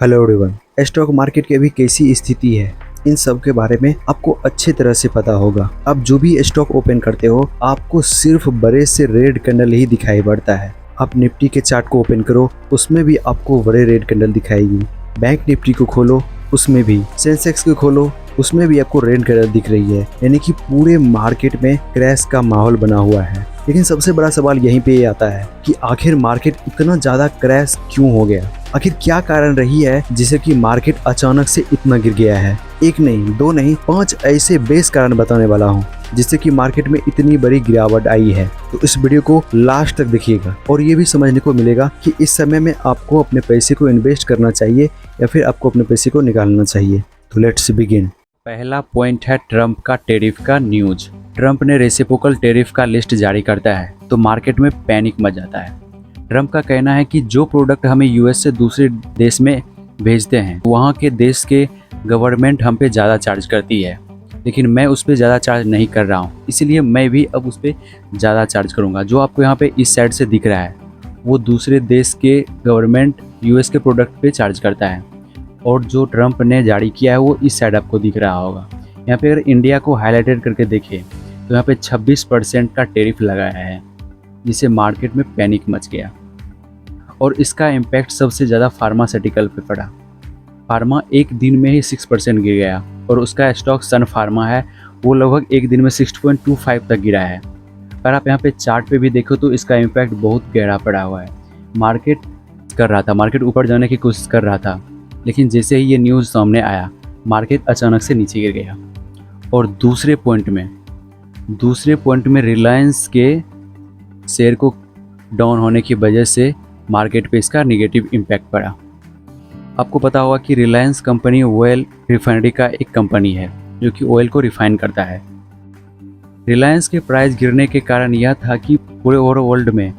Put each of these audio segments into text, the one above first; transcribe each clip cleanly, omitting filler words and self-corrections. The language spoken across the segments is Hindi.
Hello everyone. स्टॉक मार्केट की अभी कैसी स्थिति है, इन सब के बारे में आपको अच्छी तरह से पता होगा। आप जो भी स्टॉक ओपन करते हो आपको सिर्फ बड़े से रेड कैंडल ही दिखाई पड़ता है। आप निफ्टी के चार्ट को ओपन करो, उसमें भी आपको बड़े रेड कैंडल दिखाएगी। बैंक निफ्टी को खोलो, उसमें भी। सेंसेक्स को खोलो, उसमें भी आपको रेड कैंडल दिख रही है। यानी कि पूरे मार्केट में क्रैश का माहौल बना हुआ है। लेकिन सबसे बड़ा सवाल यहीं पे आता है कि आखिर मार्केट इतना ज्यादा क्रैश क्यों हो गया। आखिर क्या कारण रही है जिससे कि मार्केट अचानक से इतना गिर गया है। एक नहीं, दो नहीं, 5 ऐसे बेस कारण बताने वाला हूँ जिससे कि मार्केट में इतनी बड़ी गिरावट आई है। तो इस वीडियो को लास्ट तक देखिएगा और ये भी समझने को मिलेगा कि इस समय में आपको अपने पैसे को इन्वेस्ट करना चाहिए या फिर आपको अपने पैसे को निकालना चाहिए। तो लेट्स बिगिन। पहला पॉइंट है ट्रंप का टेरिफ का न्यूज। ट्रंप ने रेसिप्रोकल टेरिफ का लिस्ट जारी करता है तो मार्केट में पैनिक मच जाता है। ट्रंप का कहना है कि जो प्रोडक्ट हमें यूएस से दूसरे देश में भेजते हैं वहाँ के देश के गवर्नमेंट हम पे ज़्यादा चार्ज करती है, लेकिन मैं उस पर ज़्यादा चार्ज नहीं कर रहा हूँ, इसलिए मैं भी अब उस पर ज़्यादा चार्ज करूँगा। जो आपको यहाँ पे इस साइड से दिख रहा है वो दूसरे देश के गवर्नमेंट यूएस के प्रोडक्ट पे चार्ज करता है, और जो ट्रंप ने जारी किया है वो इस साइड आपको दिख रहा होगा। यहाँ पे अगर इंडिया को हाईलाइटेड करके देखें तो यहाँ पे 26% का टेरिफ लगाया है, जिससे मार्केट में पैनिक मच गया। और इसका इम्पैक्ट सबसे ज़्यादा फार्मास्यूटिकल पे पड़ा। फार्मा एक दिन में ही 6% गिर गया, और उसका स्टॉक सन फार्मा है वो लगभग एक दिन में 6.25 तक गिरा है। अगर आप यहाँ पे चार्ट पे भी देखो तो इसका इम्पैक्ट बहुत गहरा पड़ा हुआ है। मार्केट ऊपर जाने की कोशिश कर रहा था, लेकिन जैसे ही ये न्यूज़ सामने आया मार्केट अचानक से नीचे गिर गया। और दूसरे पॉइंट में रिलायंस के शेयर को डाउन होने की वजह से मार्केट पे इसका नेगेटिव इम्पैक्ट पड़ा। आपको पता होगा कि रिलायंस कंपनी ऑयल रिफाइनरी का एक कंपनी है जो कि ऑयल को रिफाइन करता है। रिलायंस के प्राइस गिरने के कारण यह था कि पूरे ओवर वर्ल्ड में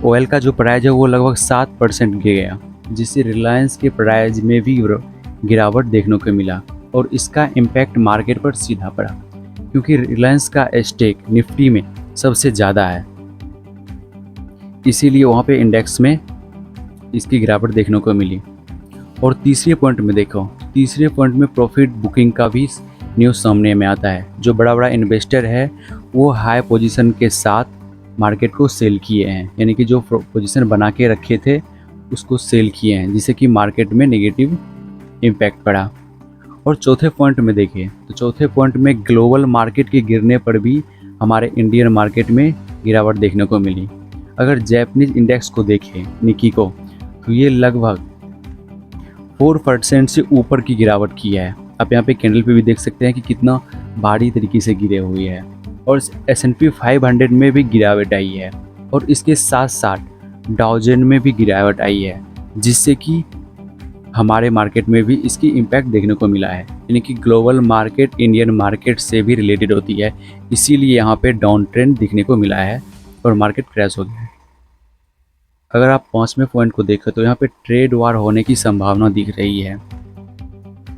ऑयल का जो प्राइस है वो लगभग 7% गिर गया, जिससे रिलायंस के प्राइस में भी गिरावट देखने को मिला। और इसका इम्पैक्ट मार्केट पर सीधा पड़ा, क्योंकि रिलायंस का स्टेक निफ्टी में सबसे ज़्यादा है, इसीलिए वहाँ पे इंडेक्स में इसकी गिरावट देखने को मिली। और तीसरे पॉइंट में प्रॉफिट बुकिंग का भी न्यूज़ सामने में आता है। जो बड़ा बड़ा इन्वेस्टर है वो हाई पोजीशन के साथ मार्केट को सेल किए हैं, यानी कि जो पोजीशन बना के रखे थे उसको सेल किए हैं, जिससे कि मार्केट में नेगेटिव इम्पैक्ट पड़ा। और चौथे पॉइंट में देखें तो चौथे पॉइंट में ग्लोबल मार्केट के गिरने पर भी हमारे इंडियन मार्केट में गिरावट देखने को मिली। अगर जैपनीज इंडेक्स को देखें, निकी को, तो ये लगभग 4% से ऊपर की गिरावट की है। आप यहाँ पे कैंडल पे भी देख सकते हैं कि कितना भारी तरीके से गिरे हुए है। और S&P 500 में भी गिरावट आई है, और इसके साथ साथ डाउजेन में भी गिरावट आई है, जिससे कि हमारे मार्केट में भी इसकी इम्पैक्ट देखने को मिला है। यानी कि ग्लोबल मार्केट इंडियन मार्केट से भी रिलेटेड होती है, इसीलिए यहाँ पे डाउन ट्रेंड दिखने को मिला है और मार्केट क्रैश हो गया है। अगर आप 5वें पॉइंट को देखें तो यहाँ पे ट्रेड वार होने की संभावना दिख रही है।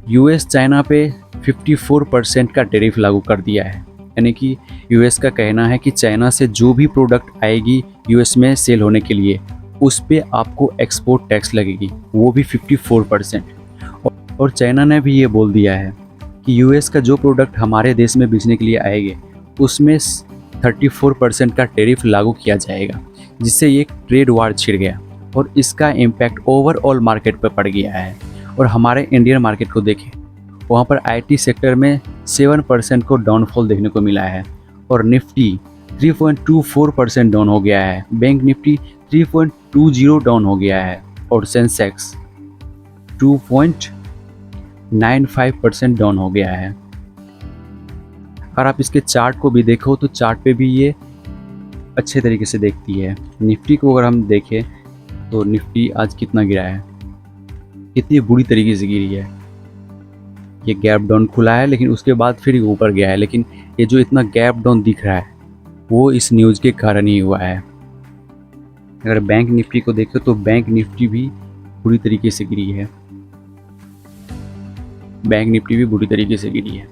यूएस चाइना पे 54% का टेरिफ लागू कर दिया है। यानी कि यूएस का कहना है कि चाइना से जो भी प्रोडक्ट आएगी यूएस में सेल होने के लिए उस पे आपको एक्सपोर्ट टैक्स लगेगी, वो भी 54%। और चाइना ने भी ये बोल दिया है कि यूएस का जो प्रोडक्ट हमारे देश में बेचने के लिए आएंगे उसमें 34% का टेरिफ लागू किया जाएगा, जिससे ये ट्रेड वार छिड़ गया और इसका इम्पैक्ट ओवरऑल मार्केट पर पड़ गया है। और हमारे इंडियन मार्केट को देखें, वहाँ पर आईटी सेक्टर में 7% को डाउनफॉल देखने को मिला है, और निफ्टी 3.24% डाउन हो गया है, बैंक निफ्टी 3.20 डाउन हो गया है, और सेंसेक्स 2.95% डाउन हो गया है। अगर आप इसके चार्ट को भी देखो तो चार्ट पे भी ये अच्छे तरीके से देखती है। निफ्टी को अगर हम देखें तो निफ्टी आज कितना गिरा है, कितनी बुरी तरीके से गिरी है। ये गैप डाउन खुला है लेकिन उसके बाद फिर ऊपर गया है, लेकिन ये जो इतना गैप डाउन दिख रहा है वो इस न्यूज़ के कारण ही हुआ है। अगर बैंक निफ्टी को देखें तो बैंक निफ्टी भी बुरी तरीके से गिरी है,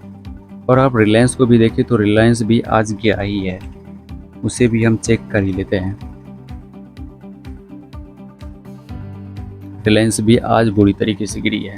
और आप रिलायंस को भी देखें तो रिलायंस भी आज गिरा ही है, उसे भी हम चेक कर ही लेते हैं। रिलायंस भी आज बुरी तरीके से गिरी है।